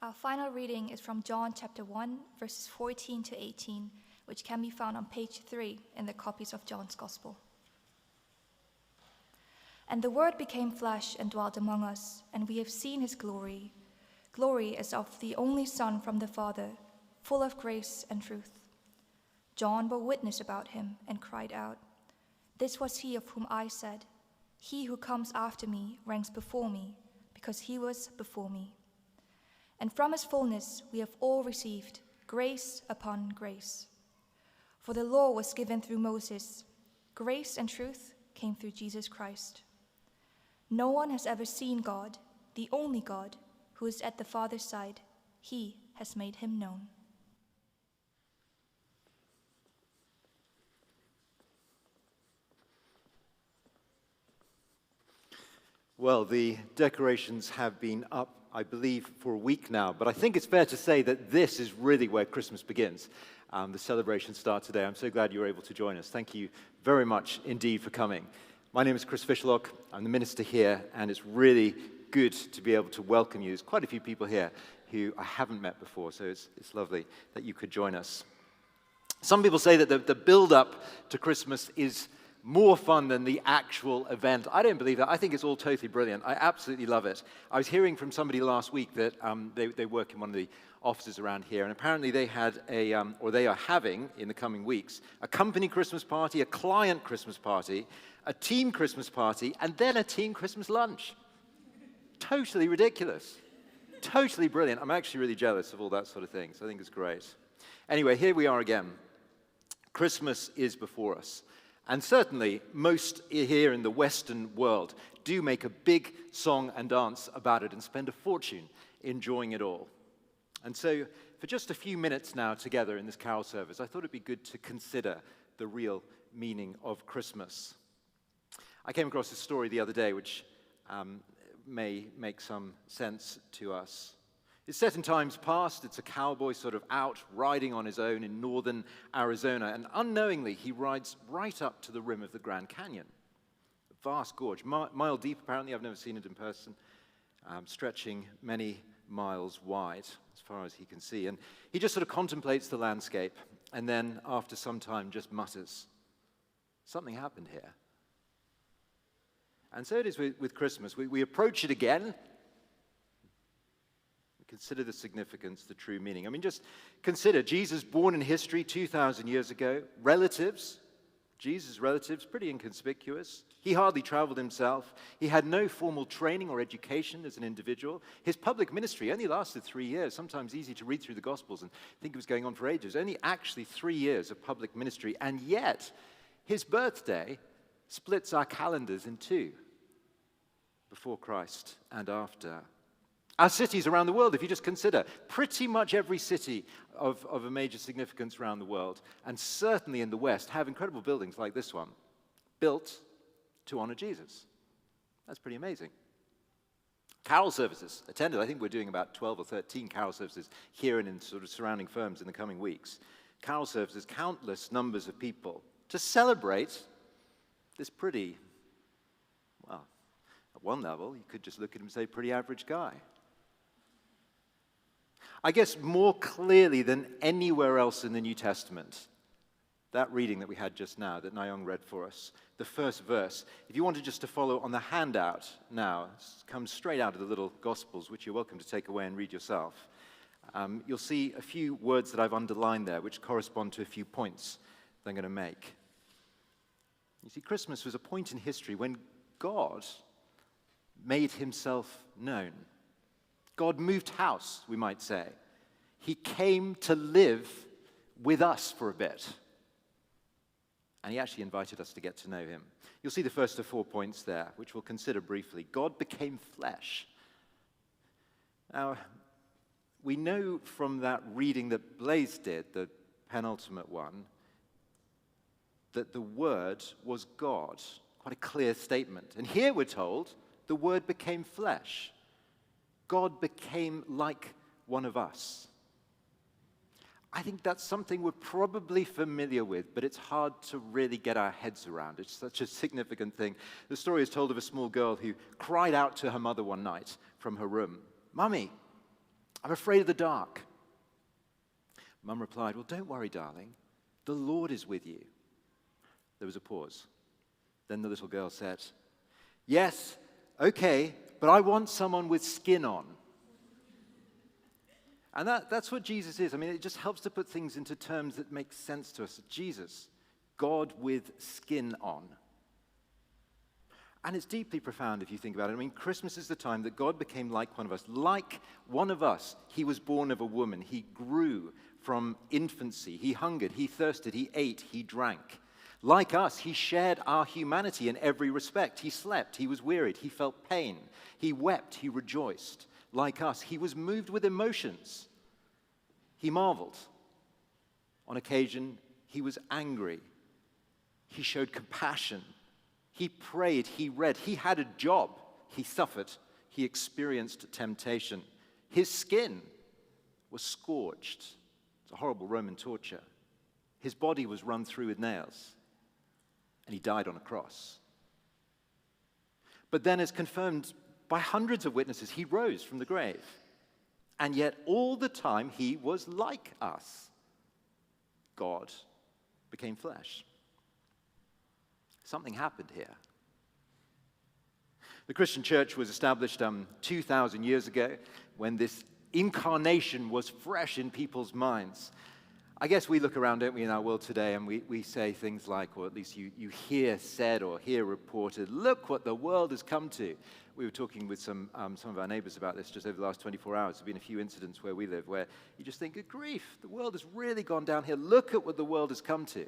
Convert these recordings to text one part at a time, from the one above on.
Our final reading is from John chapter 1, verses 14 to 18, which can be found on page 3 in the copies of John's Gospel. And the Word became flesh and dwelt among us, and we have seen his glory. Glory as of the only Son from the Father, full of grace and truth. John bore witness about him and cried out, "This was he of whom I said, 'He who comes after me ranks before me, because he was before me.' And from his fullness we have all received grace upon grace. For the law was given through Moses, grace and truth came through Jesus Christ. No one has ever seen God, the only God, who is at the Father's side. He has made him known." Well, the decorations have been up, I believe, for a week now, but I think it's fair to say that this is really where Christmas begins. The celebrations start today. I'm so glad you were able to join us. Thank you very much indeed for coming. My name is Chris Fishlock. I'm the minister here, and it's really good to be able to welcome you. There's quite a few people here who I haven't met before, so it's lovely that you could join us. Some people say that the build-up to Christmas is more fun than the actual event. I don't believe that. I think it's all totally brilliant. I absolutely love it. I was hearing from somebody last week that they work in one of the offices around here, and apparently they had or they are having in the coming weeks, a company Christmas party, a client Christmas party, a team Christmas party, and then a team Christmas lunch. Totally ridiculous. Totally brilliant. I'm actually really jealous of all that sort of thing, so I think it's great. Anyway, here we are again. Christmas is before us. And certainly, most here in the Western world do make a big song and dance about it and spend a fortune enjoying it all. And so, for just a few minutes now together in this carol service, I thought it'd be good to consider the real meaning of Christmas. I came across a story the other day which may make some sense to us. It's set in times past. It's a cowboy sort of out riding on his own in northern Arizona, and unknowingly he rides right up to the rim of the Grand Canyon. A vast gorge, mile deep apparently. I've never seen it in person, stretching many miles wide as far as he can see. And he just sort of contemplates the landscape, and then after some time just mutters, "Something happened here." And so it is with Christmas. We approach it again. Consider the significance, the true meaning. I mean, just consider Jesus born in history 2,000 years ago. Relatives, Jesus' relatives, pretty inconspicuous. He hardly traveled himself. He had no formal training or education as an individual. His public ministry only lasted 3 years. Sometimes easy to read through the Gospels and think it was going on for ages. Only actually 3 years of public ministry. And yet, his birthday splits our calendars in two, before Christ and after. Our cities around the world, if you just consider, pretty much every city of a major significance around the world, and certainly in the West, have incredible buildings like this one, built to honor Jesus. That's pretty amazing. Carol services attended. I think we're doing about 12 or 13 carol services here and in sort of surrounding firms in the coming weeks. Carol services, countless numbers of people to celebrate this pretty, well, at one level, you could just look at him and say, pretty average guy. I guess more clearly than anywhere else in the New Testament, that reading that we had just now, that Nayong read for us, the first verse, if you wanted just to follow on the handout now, it comes straight out of the little Gospels, which you're welcome to take away and read yourself. You'll see a few words that I've underlined there, which correspond to a few points that I'm going to make. You see, Christmas was a point in history when God made himself known. God moved house, we might say. He came to live with us for a bit. And he actually invited us to get to know him. You'll see the first of 4 points there, which we'll consider briefly. God became flesh. Now, we know from that reading that Blaise did, the penultimate one, that the Word was God. Quite a clear statement. And here we're told, the Word became flesh. God became like one of us. I think that's something we're probably familiar with, but it's hard to really get our heads around. It's such a significant thing. The story is told of a small girl who cried out to her mother one night from her room, "Mummy, I'm afraid of the dark. Mum replied, well, don't worry, darling. The Lord is with you. There was a pause. Then the little girl said, yes, okay, but I want someone with skin on. And that's what Jesus is. I mean, it just helps to put things into terms that make sense to us. Jesus, God with skin on. And it's deeply profound if you think about it. I mean, Christmas is the time that God became like one of us. Like one of us, he was born of a woman. He grew from infancy. He hungered, he thirsted, he ate, he drank. Like us, he shared our humanity in every respect. He slept, he was wearied, he felt pain. He wept, he rejoiced. Like us, he was moved with emotions. He marveled. On occasion, he was angry. He showed compassion. He prayed, he read, he had a job, he suffered, he experienced temptation. His skin was scorched. It's a horrible Roman torture. His body was run through with nails, and he died on a cross. But then, as confirmed by hundreds of witnesses, he rose from the grave. And yet, all the time, he was like us. God became flesh. Something happened here. The Christian church was established 2,000 years ago when this incarnation was fresh in people's minds. I guess we look around, don't we, in our world today, and we say things like, or at least you hear said or hear reported, look what the world has come to. We were talking with some of our neighbors about this just over the last 24 hours. There have been a few incidents where we live where you just think, good grief, the world has really gone down here. Look at what the world has come to.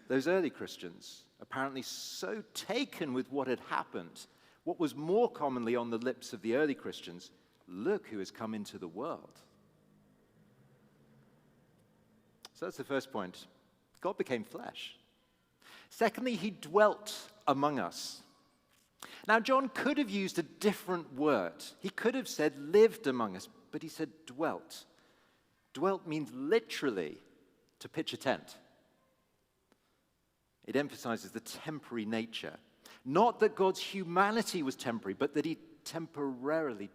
Those early Christians, apparently so taken with what had happened, what was more commonly on the lips of the early Christians, look who has come into the world. So that's the first point. God became flesh. Secondly, he dwelt among us. Now, John could have used a different word. He could have said lived among us, but he said dwelt. Dwelt means literally to pitch a tent. It emphasizes the temporary nature. Not that God's humanity was temporary, but that he temporarily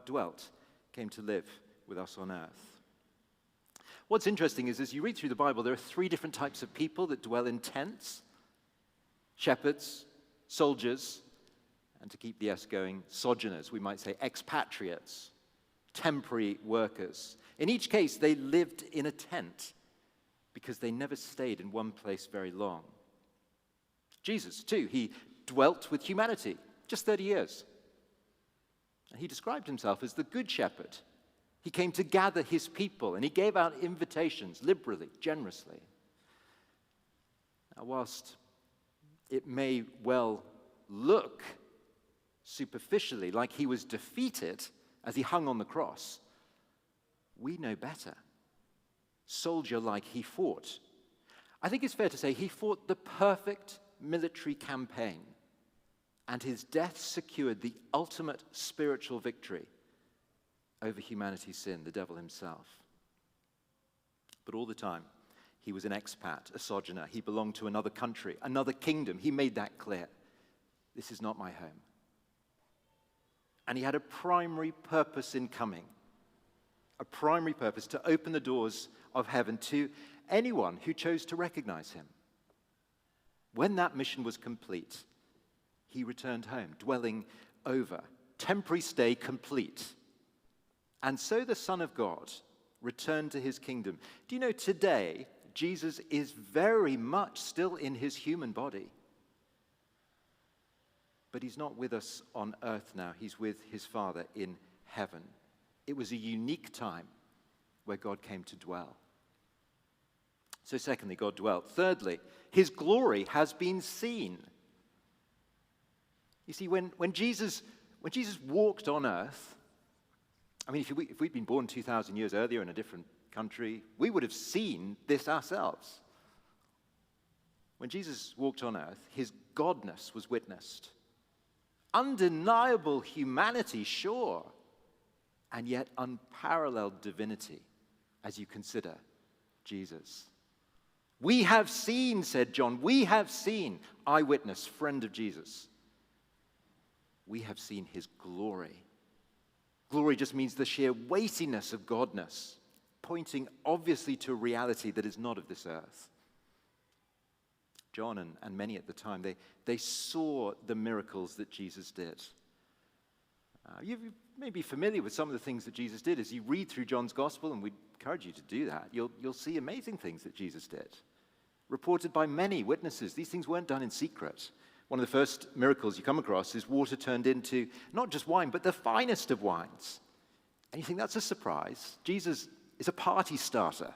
dwelt, came to live with us on earth. What's interesting is as you read through the Bible, there are three different types of people that dwell in tents: shepherds, soldiers, and to keep the S going, sojourners, we might say expatriates, temporary workers. In each case, they lived in a tent because they never stayed in one place very long. Jesus, too, he dwelt with humanity, just 30 years. And he described himself as the good shepherd. He came to gather his people, and he gave out invitations liberally, generously. Now, whilst it may well look superficially like he was defeated as he hung on the cross, we know better. Soldier-like, he fought. I think it's fair to say he fought the perfect military campaign, and his death secured the ultimate spiritual victory over humanity's sin, the devil himself. But all the time, he was an expat, a sojourner. He belonged to another country, another kingdom. He made that clear. This is not my home. And he had a primary purpose in coming, a primary purpose to open the doors of heaven to anyone who chose to recognize him. When that mission was complete, he returned home, dwelling over. Temporary stay complete. And so the Son of God returned to his kingdom. Do you know today, Jesus is very much still in his human body. But he's not with us on earth now. He's with his Father in heaven. It was a unique time where God came to dwell. So secondly, God dwelt. Thirdly, his glory has been seen. You see, when Jesus walked on earth, I mean, if we'd been born 2,000 years earlier in a different country, we would have seen this ourselves. When Jesus walked on earth, his godness was witnessed. Undeniable humanity, sure, and yet unparalleled divinity as you consider Jesus. We have seen, said John, we have seen, eyewitness, friend of Jesus. We have seen his glory. Glory just means the sheer weightiness of godness, pointing obviously to a reality that is not of this earth. John and many at the time, they saw the miracles that Jesus did. You may be familiar with some of the things that Jesus did. As you read through John's gospel, and we encourage you to do that, you'll see amazing things that Jesus did, reported by many witnesses. These things weren't done in secret. One of the first miracles you come across is water turned into not just wine, but the finest of wines. And you think that's a surprise. Jesus is a party starter.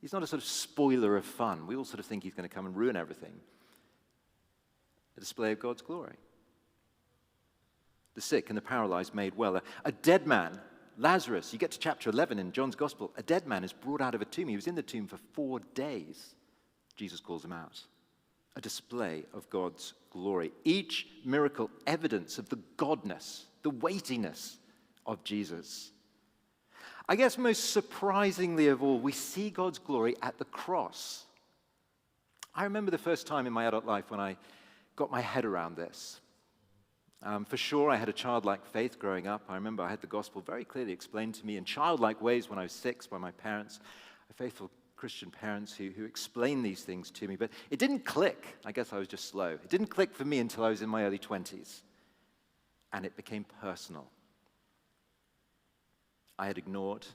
He's not a sort of spoiler of fun. We all sort of think he's going to come and ruin everything. A display of God's glory. The sick and the paralyzed made well. A dead man, Lazarus, you get to chapter 11 in John's gospel, a dead man is brought out of a tomb. He was in the tomb for 4 days. Jesus calls him out. A display of God's glory. Each miracle evidence of the godness, the weightiness of Jesus. I guess most surprisingly of all, we see God's glory at the cross. I remember the first time in my adult life when I got my head around this. For sure, I had a childlike faith growing up. I remember I had the gospel very clearly explained to me in childlike ways when I was 6 by my parents, faithful Christian parents who explained these things to me. But it didn't click. I guess I was just slow. It didn't click for me until I was in my early 20s. And it became personal. I had ignored,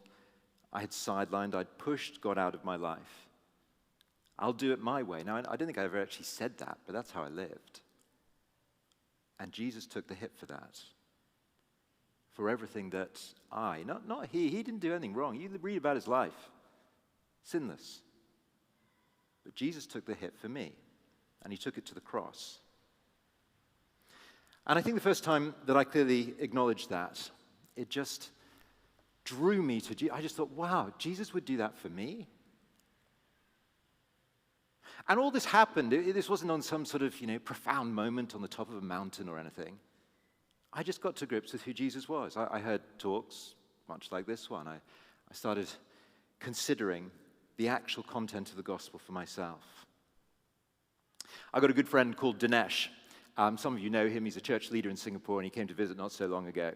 I had sidelined, I'd pushed God out of my life. I'll do it my way. Now, I don't think I ever actually said that, but that's how I lived. And Jesus took the hit for that. For everything that not he didn't do anything wrong. You read about his life. Sinless. But Jesus took the hit for me, and he took it to the cross. And I think the first time that I clearly acknowledged that, it just drew me to Jesus. I just thought, wow, Jesus would do that for me? And all this happened, this wasn't on some sort of, profound moment on the top of a mountain or anything. I just got to grips with who Jesus was. I heard talks, much like this one. I started considering the actual content of the gospel for myself. I got a good friend called Dinesh. Some of you know him. He's a church leader in Singapore, and he came to visit not so long ago.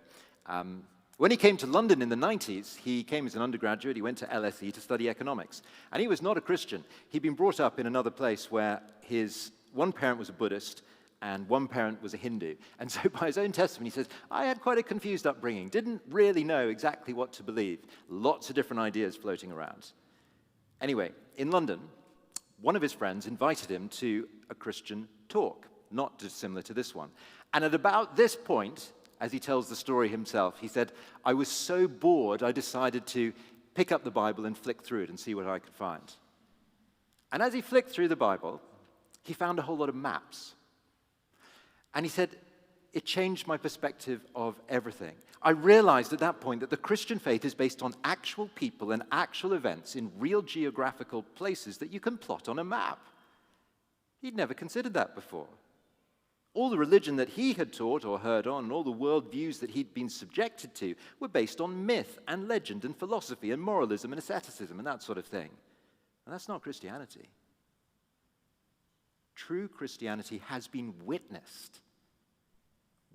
When he came to London in the 90s, he came as an undergraduate. He went to LSE to study economics. And he was not a Christian. He'd been brought up in another place where his one parent was a Buddhist and one parent was a Hindu. And so by his own testimony, he says, I had quite a confused upbringing, didn't really know exactly what to believe. Lots of different ideas floating around. Anyway, in London, one of his friends invited him to a Christian talk, not dissimilar to this one. And at about this point, as he tells the story himself, he said, I was so bored, I decided to pick up the Bible and flick through it and see what I could find. And as he flicked through the Bible, he found a whole lot of maps. And he said, it changed my perspective of everything. I realized at that point that the Christian faith is based on actual people and actual events in real geographical places that you can plot on a map. He'd never considered that before. All the religion that he had taught or heard on, and all the worldviews that he'd been subjected to, were based on myth and legend and philosophy and moralism and asceticism and that sort of thing. And that's not Christianity. True Christianity has been witnessed.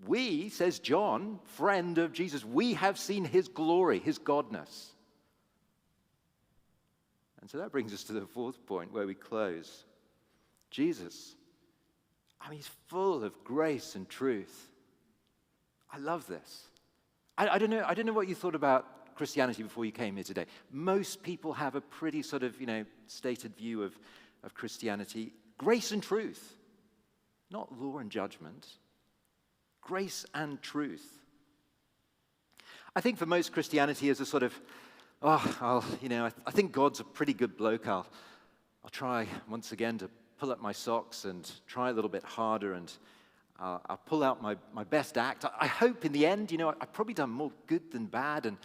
We, says John, friend of Jesus, we have seen his glory, his godness. And so that brings us to the fourth point where we close. Jesus. He's full of grace and truth. I love this. I don't know what you thought about Christianity before you came here today. Most people have a pretty sort of, stated view of Christianity. Grace and truth, not law and judgment. Grace and truth. I think for most Christianity is a sort of, I think God's a pretty good bloke. I'll try once again to pull up my socks and try a little bit harder, and I'll pull out my best act. I hope in the end, I've probably done more good than bad, and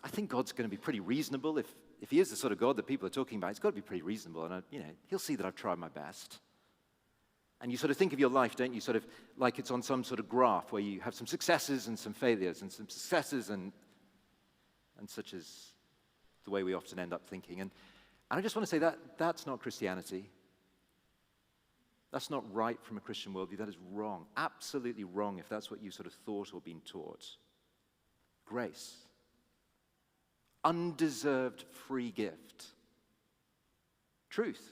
I think God's going to be pretty reasonable. If he is the sort of God that people are talking about, he's got to be pretty reasonable, and he'll see that I've tried my best. And you sort of think of your life, don't you, sort of like it's on some sort of graph where you have some successes and some failures, and some successes and such is the way we often end up thinking. And I just want to say that that's not Christianity. That's not right from a Christian worldview. That is wrong. Absolutely wrong if that's what you sort of thought or been taught. Grace. Undeserved free gift. Truth.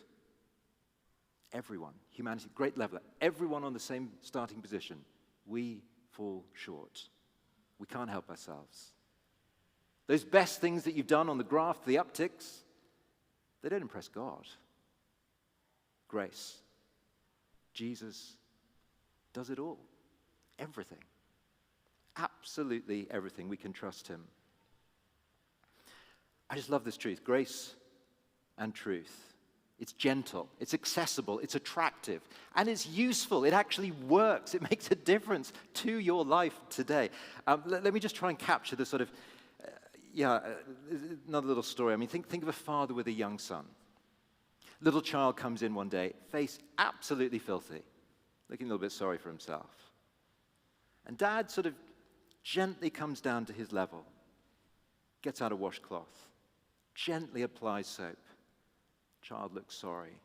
Everyone, humanity, great leveler, everyone on the same starting position. We fall short. We can't help ourselves. Those best things that you've done on the graph, the upticks, they don't impress God. Grace. Jesus does it all. Everything. Absolutely everything. We can trust him. I just love this truth. Grace and truth. It's gentle, it's accessible, it's attractive, and it's useful. It actually works. It makes a difference to your life today. Let me just try and capture the sort of, another little story. I mean, think of a father with a young son. Little child comes in one day, face absolutely filthy, looking a little bit sorry for himself. And dad sort of gently comes down to his level, gets out a washcloth, gently applies soap. Child looks sorry.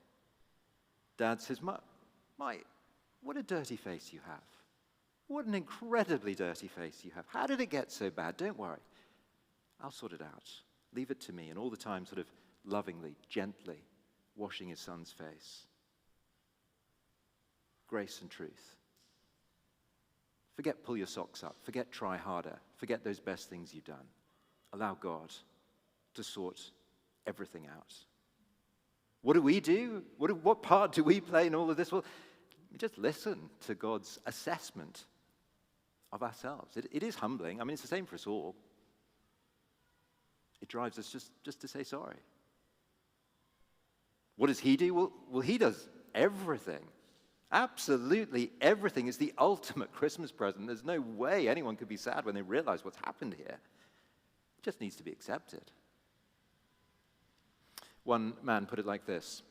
Dad says, Mike, what a dirty face you have. What an incredibly dirty face you have. How did it get so bad? Don't worry. I'll sort it out. Leave it to me. And all the time sort of lovingly, gently washing his son's face. Grace and truth. Forget pull your socks up. Forget try harder. Forget those best things you've done. Allow God to sort everything out. What do we do? What part do we play in all of this? Well, we just listen to God's assessment of ourselves. It is humbling. I mean, it's the same for us all. It drives us just to say sorry. What does he do? Well, he does everything. Absolutely everything. Is the ultimate Christmas present. There's no way anyone could be sad when they realize what's happened here. It just needs to be accepted. One man put it like this: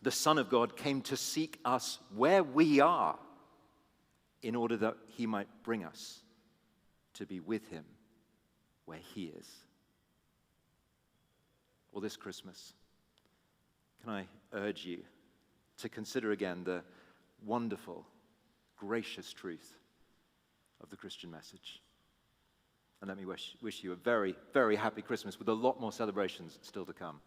the Son of God came to seek us where we are in order that he might bring us to be with him where he is. Well, this Christmas, can I urge you to consider again the wonderful, gracious truth of the Christian message? And let me wish you a very, very happy Christmas with a lot more celebrations still to come.